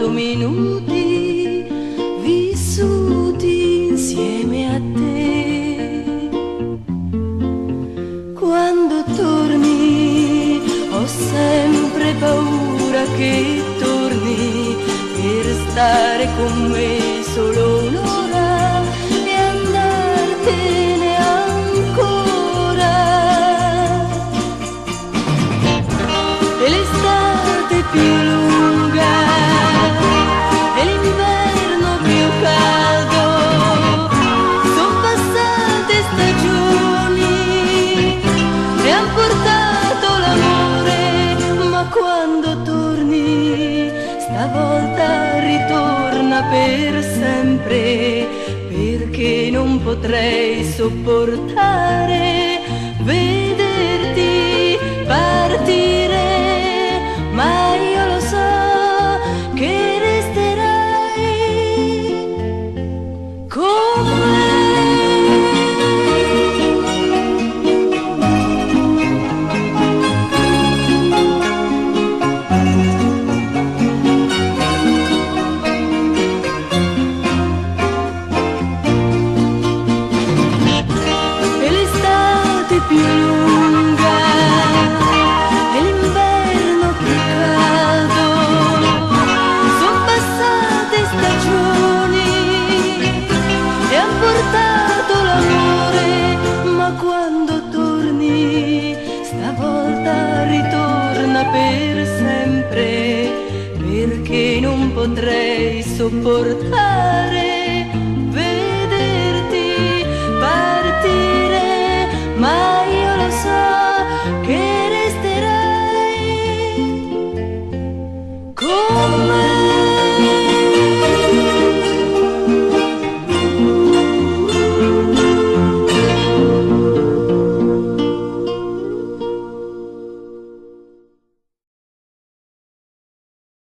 soltanto minuti vissuti insieme a te. Quando torni ho sempre paura che torni per stare con me solo un'ora e andartene ancora. E l'estate più lunga e l'inverno più caldo, son passate stagioni e han portato l'amore, ma quando torni stavolta ritorna per sempre, perché non potrei sopportare vederti partire, ma io lo so che resterai con me. Più lunga e l'inverno più caldo, son passate stagioni e han portato l'amore, ma quando torni stavolta ritorna per sempre, perché non potrei sopportare